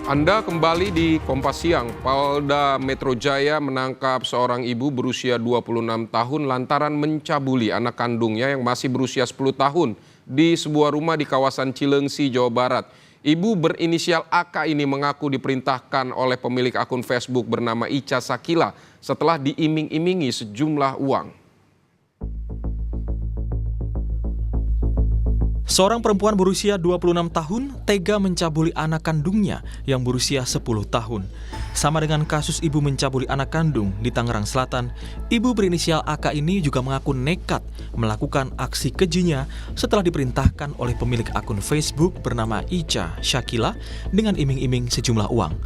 Anda kembali di Kompas Siang. Polda Metro Jaya menangkap seorang ibu berusia 26 tahun lantaran mencabuli anak kandungnya yang masih berusia 10 tahun di sebuah rumah di kawasan Cileungsi, Jawa Barat. Ibu berinisial AK ini mengaku diperintahkan oleh pemilik akun Facebook bernama Ica Sakila setelah diiming-imingi sejumlah uang. Seorang perempuan berusia 26 tahun tega mencabuli anak kandungnya yang berusia 10 tahun. Sama dengan kasus ibu mencabuli anak kandung di Tangerang Selatan, ibu berinisial AK ini juga mengaku nekat melakukan aksi kejinya setelah diperintahkan oleh pemilik akun Facebook bernama Ica Sakila dengan iming-iming sejumlah uang.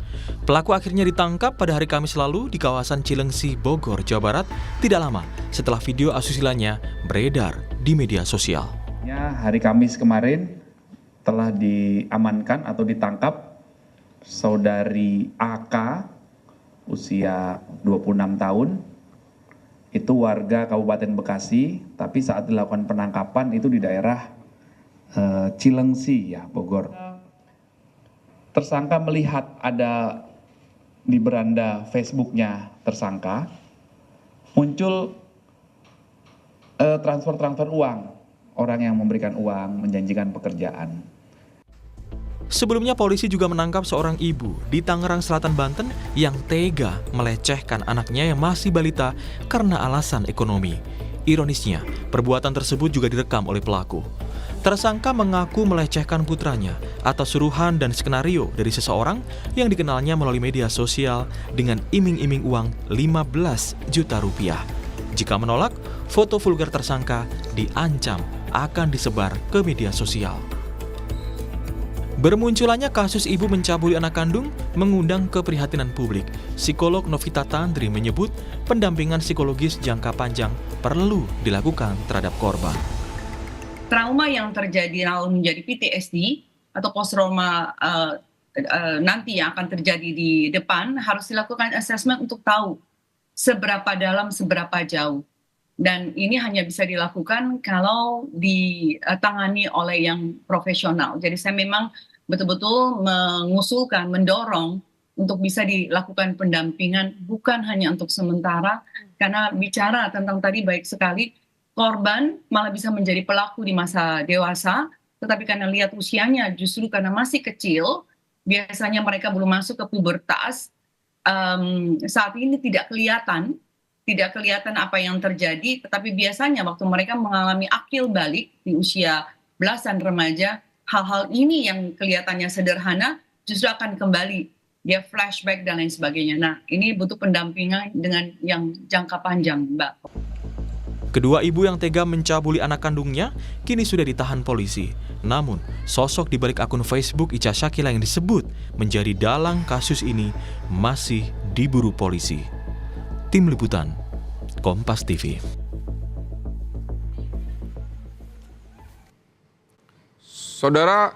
Pelaku akhirnya ditangkap pada hari Kamis lalu di kawasan Cileungsi, Bogor, Jawa Barat, tidak lama setelah video asusilanya beredar di media sosial. Hari Kamis kemarin telah diamankan atau ditangkap saudari AK usia 26 tahun, itu warga Kabupaten Bekasi, tapi saat dilakukan penangkapan itu di daerah Cileungsi, Bogor. Tersangka melihat ada di beranda Facebooknya tersangka, muncul transfer uang. Orang yang memberikan uang, menjanjikan pekerjaan. Sebelumnya polisi juga menangkap seorang ibu di Tangerang Selatan, Banten yang tega melecehkan anaknya yang masih balita karena alasan ekonomi. Ironisnya, perbuatan tersebut juga direkam oleh pelaku. Tersangka mengaku melecehkan putranya atas suruhan dan skenario dari seseorang yang dikenalnya melalui media sosial dengan iming-iming uang 15 juta rupiah. Jika menolak, foto vulgar tersangka diancam akan disebar ke media sosial. Bermunculannya kasus ibu mencabuli anak kandung mengundang keprihatinan publik. Psikolog Novita Tandri menyebut pendampingan psikologis jangka panjang perlu dilakukan terhadap korban. Trauma yang terjadi lalu menjadi PTSD atau post-trauma nanti yang akan terjadi di depan harus dilakukan assessment untuk tahu seberapa dalam, seberapa jauh. Dan ini hanya bisa dilakukan kalau ditangani oleh yang profesional. Jadi saya memang betul-betul mengusulkan, mendorong untuk bisa dilakukan pendampingan bukan hanya untuk sementara. Karena bicara tentang tadi baik sekali, korban malah bisa menjadi pelaku di masa dewasa. Tetapi karena lihat usianya justru karena masih kecil, biasanya mereka belum masuk ke pubertas, saat ini tidak kelihatan apa yang terjadi, tetapi biasanya waktu mereka mengalami akil balik di usia belasan remaja, hal-hal ini yang kelihatannya sederhana justru akan kembali, dia flashback dan lain sebagainya. Nah, ini butuh pendampingan dengan yang jangka panjang, Mbak. Kedua ibu yang tega mencabuli anak kandungnya kini sudah ditahan polisi. Namun, sosok di balik akun Facebook Ica Sakila yang disebut menjadi dalang kasus ini masih diburu polisi. Tim Liputan, Kompas TV. Saudara,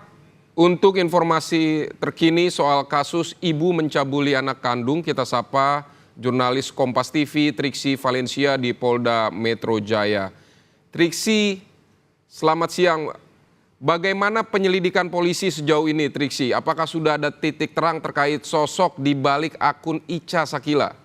untuk informasi terkini soal kasus ibu mencabuli anak kandung, kita sapa jurnalis Kompas TV Triksi Valencia di Polda Metro Jaya. Triksi, selamat siang. Bagaimana penyelidikan polisi sejauh ini, Triksi? Apakah sudah ada titik terang terkait sosok di balik akun Ica Sakila?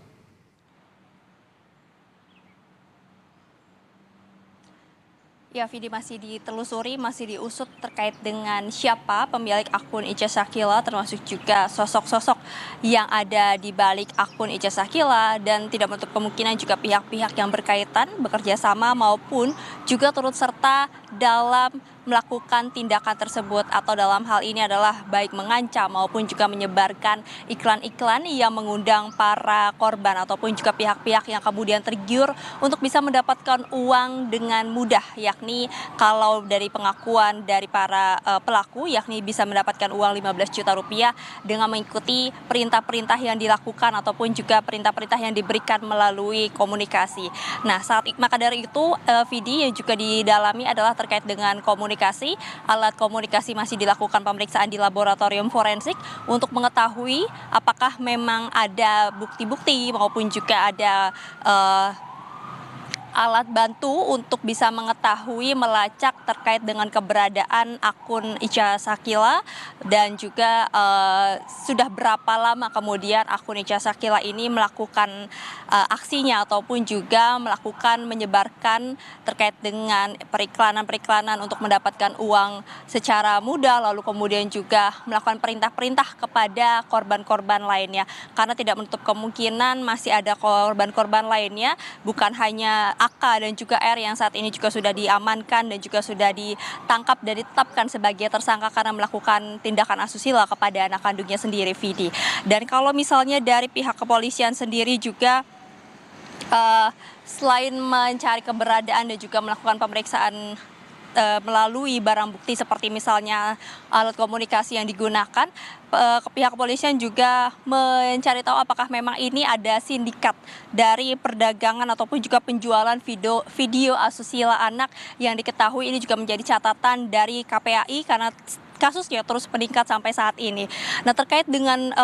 Ya, Vidi, masih ditelusuri, masih diusut terkait dengan siapa pemilik akun Ica Sakila, termasuk juga sosok-sosok yang ada di balik akun Ica Sakila, dan tidak menutup kemungkinan juga pihak-pihak yang berkaitan bekerja sama maupun juga turut serta dalam melakukan tindakan tersebut, atau dalam hal ini adalah baik mengancam maupun juga menyebarkan iklan-iklan yang mengundang para korban ataupun juga pihak-pihak yang kemudian tergiur untuk bisa mendapatkan uang dengan mudah, yakni kalau dari pengakuan dari para pelaku yakni bisa mendapatkan uang 15 juta rupiah dengan mengikuti perintah-perintah yang dilakukan ataupun juga perintah-perintah yang diberikan melalui komunikasi. Nah, maka dari itu Vidi yang juga didalami adalah terkait dengan komunikasi. Alat komunikasi masih dilakukan pemeriksaan di laboratorium forensik untuk mengetahui apakah memang ada bukti-bukti maupun juga ada alat bantu untuk bisa mengetahui melacak terkait dengan keberadaan akun Ica Sakila dan juga sudah berapa lama kemudian akun Ica Sakila ini melakukan aksinya ataupun juga melakukan menyebarkan terkait dengan periklanan-periklanan untuk mendapatkan uang secara mudah, lalu kemudian juga melakukan perintah-perintah kepada korban-korban lainnya. Karena tidak menutup kemungkinan masih ada korban-korban lainnya, bukan hanya AK dan juga R yang saat ini juga sudah diamankan dan juga sudah ditangkap dan ditetapkan sebagai tersangka karena melakukan tindakan asusila kepada anak kandungnya sendiri, Vidi. Dan kalau misalnya dari pihak kepolisian sendiri juga selain mencari keberadaan dan juga melakukan pemeriksaan melalui barang bukti seperti misalnya alat komunikasi yang digunakan, pihak kepolisian juga mencari tahu apakah memang ini ada sindikat dari perdagangan ataupun juga penjualan video asusila anak yang diketahui ini juga menjadi catatan dari KPAI karena kasusnya terus meningkat sampai saat ini. Nah, terkait dengan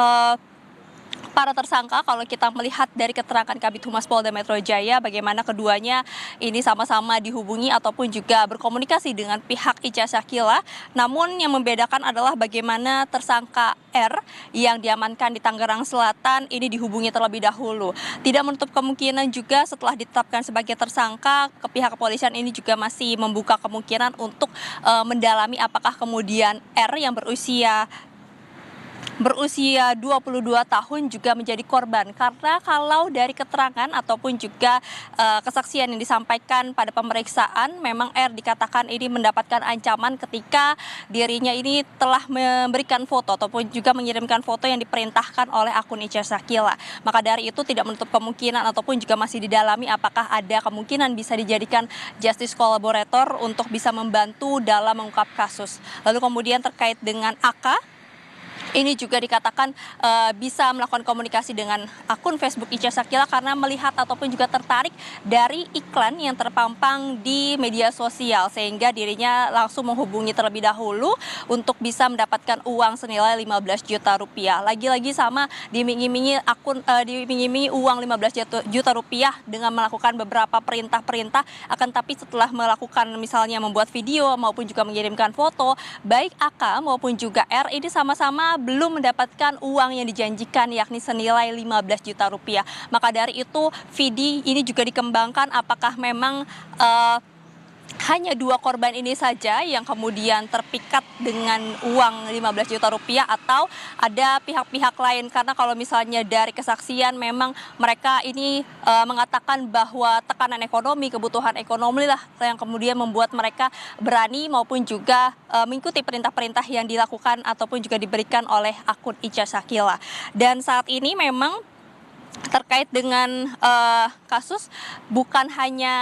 para tersangka, kalau kita melihat dari keterangan Kabid Humas Polda Metro Jaya, bagaimana keduanya ini sama-sama dihubungi ataupun juga berkomunikasi dengan pihak Ica Sakila. Namun yang membedakan adalah bagaimana tersangka R yang diamankan di Tangerang Selatan ini dihubungi terlebih dahulu. Tidak menutup kemungkinan juga setelah ditetapkan sebagai tersangka, pihak kepolisian ini juga masih membuka kemungkinan untuk mendalami apakah kemudian R yang berusia 22 tahun juga menjadi korban, karena kalau dari keterangan ataupun juga kesaksian yang disampaikan pada pemeriksaan, memang R dikatakan ini mendapatkan ancaman ketika dirinya ini telah memberikan foto ataupun juga mengirimkan foto yang diperintahkan oleh akun Ica Sakila. Maka dari itu tidak menutup kemungkinan ataupun juga masih didalami apakah ada kemungkinan bisa dijadikan justice collaborator untuk bisa membantu dalam mengungkap kasus. Lalu kemudian terkait dengan AK, ini juga dikatakan bisa melakukan komunikasi dengan akun Facebook Ica Sakila karena melihat ataupun juga tertarik dari iklan yang terpampang di media sosial, sehingga dirinya langsung menghubungi terlebih dahulu untuk bisa mendapatkan uang senilai 15 juta rupiah. Lagi-lagi sama diiming-imingi uang 15 juta rupiah dengan melakukan beberapa perintah-perintah, akan tapi setelah melakukan misalnya membuat video maupun juga mengirimkan foto, baik AK maupun juga R ini sama-sama belum mendapatkan uang yang dijanjikan yakni senilai 15 juta rupiah. Maka dari itu Vidi ini juga dikembangkan apakah memang hanya dua korban ini saja yang kemudian terpikat dengan uang 15 juta rupiah atau ada pihak-pihak lain, karena kalau misalnya dari kesaksian memang mereka ini mengatakan bahwa tekanan ekonomi, kebutuhan ekonomi lah yang kemudian membuat mereka berani maupun juga mengikuti perintah-perintah yang dilakukan ataupun juga diberikan oleh akun Ica Sakila. Dan saat ini memang terkait dengan kasus bukan hanya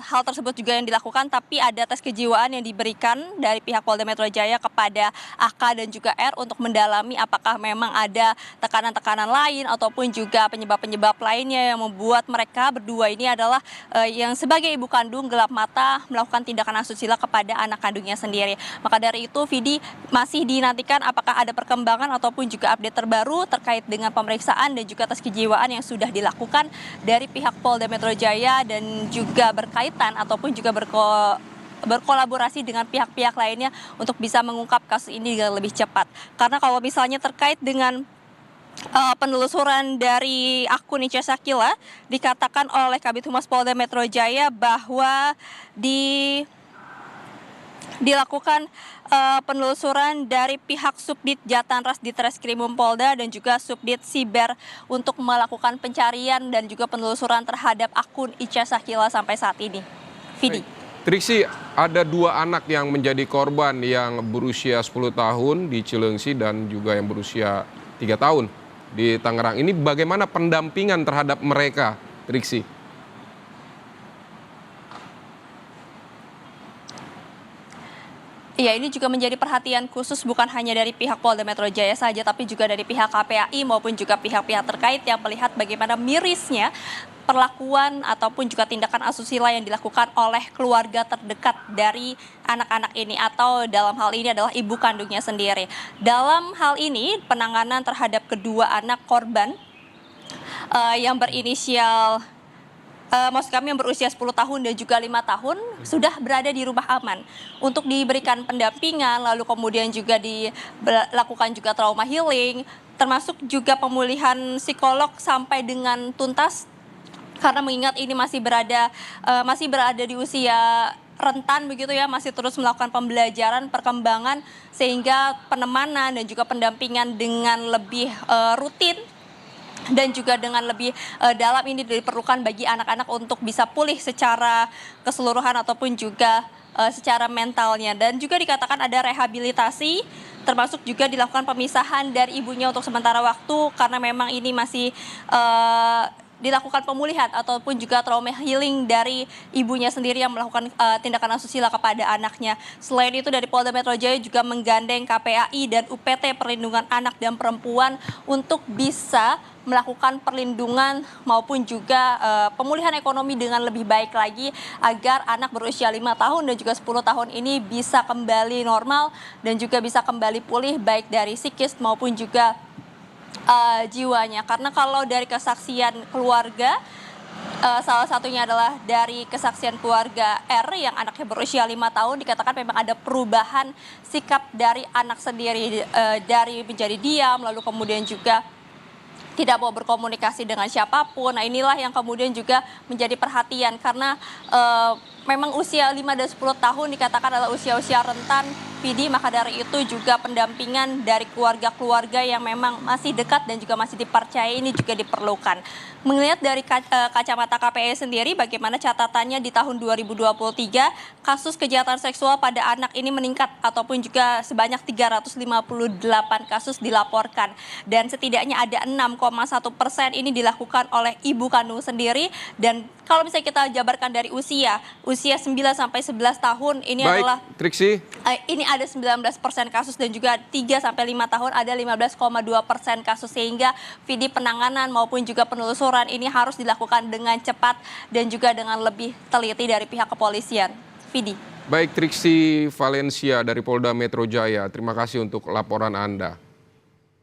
hal tersebut juga yang dilakukan, tapi ada tes kejiwaan yang diberikan dari pihak Polda Metro Jaya kepada AK dan juga R untuk mendalami apakah memang ada tekanan-tekanan lain ataupun juga penyebab-penyebab lainnya yang membuat mereka berdua ini adalah yang sebagai ibu kandung gelap mata melakukan tindakan asusila kepada anak kandungnya sendiri. Maka dari itu Vidi masih dinantikan apakah ada perkembangan ataupun juga update terbaru terkait dengan pemeriksaan dan juga tes kejiwaan yang sudah dilakukan dari pihak Polda Metro Jaya dan juga berkaitan ataupun juga berkolaborasi dengan pihak-pihak lainnya untuk bisa mengungkap kasus ini dengan lebih cepat. Karena kalau misalnya terkait dengan penelusuran dari akun Ica Sakila, dikatakan oleh Kabid Humas Polda Metro Jaya bahwa dilakukan penelusuran dari pihak Subdit Jatanras Ditreskrimum Polda dan juga Subdit Siber untuk melakukan pencarian dan juga penelusuran terhadap akun Ica Sakila sampai saat ini. Vidi. Triksi, ada dua anak yang menjadi korban yang berusia 10 tahun di Cileungsi dan juga yang berusia 3 tahun di Tangerang. Ini bagaimana pendampingan terhadap mereka, Triksi? Iya, ini juga menjadi perhatian khusus bukan hanya dari pihak Polda Metro Jaya saja, tapi juga dari pihak KPAI maupun juga pihak-pihak terkait yang melihat bagaimana mirisnya perlakuan ataupun juga tindakan asusila yang dilakukan oleh keluarga terdekat dari anak-anak ini atau dalam hal ini adalah ibu kandungnya sendiri. Dalam hal ini penanganan terhadap kedua anak korban yang berinisial maksud kami yang berusia 10 tahun dan juga 5 tahun sudah berada di rumah aman untuk diberikan pendampingan, lalu kemudian juga dilakukan juga trauma healing, termasuk juga pemulihan psikolog sampai dengan tuntas, karena mengingat ini masih berada di usia rentan begitu ya, masih terus melakukan pembelajaran, perkembangan, sehingga penemanan dan juga pendampingan dengan lebih rutin dan juga dengan lebih dalam ini diperlukan bagi anak-anak untuk bisa pulih secara keseluruhan ataupun juga secara mentalnya. Dan juga dikatakan ada rehabilitasi, termasuk juga dilakukan pemisahan dari ibunya untuk sementara waktu karena memang ini masih dilakukan pemulihan ataupun juga trauma healing dari ibunya sendiri yang melakukan tindakan asusila kepada anaknya. Selain itu dari Polda Metro Jaya juga menggandeng KPAI dan UPT Perlindungan Anak dan Perempuan untuk bisa melakukan perlindungan maupun juga pemulihan ekonomi dengan lebih baik lagi agar anak berusia 5 tahun dan juga 10 tahun ini bisa kembali normal dan juga bisa kembali pulih baik dari psikis maupun juga jiwanya. Karena kalau dari kesaksian keluarga, salah satunya adalah dari kesaksian keluarga R yang anaknya berusia 5 tahun, dikatakan memang ada perubahan sikap dari anak sendiri, dari menjadi diam, lalu kemudian juga tidak mau berkomunikasi dengan siapapun. Nah, inilah yang kemudian juga menjadi perhatian karena memang usia 5 dan 10 tahun dikatakan adalah usia-usia rentan, PD, maka dari itu juga pendampingan dari keluarga-keluarga yang memang masih dekat dan juga masih dipercaya ini juga diperlukan. Melihat dari kacamata KPAI sendiri, bagaimana catatannya di tahun 2023, kasus kejahatan seksual pada anak ini meningkat ataupun juga sebanyak 358 kasus dilaporkan. Dan setidaknya ada 6,1% ini dilakukan oleh ibu kandung sendiri. Dan kalau misalnya kita jabarkan dari usia 9 sampai 11 tahun ini Baik, adalah Triksi. ini ada 19% kasus dan juga 3 sampai 5 tahun ada 15,2% kasus, sehingga PD penanganan maupun juga penelusuran ini harus dilakukan dengan cepat dan juga dengan lebih teliti dari pihak kepolisian. PD. Baik, Triksi Valencia dari Polda Metro Jaya. Terima kasih untuk laporan Anda.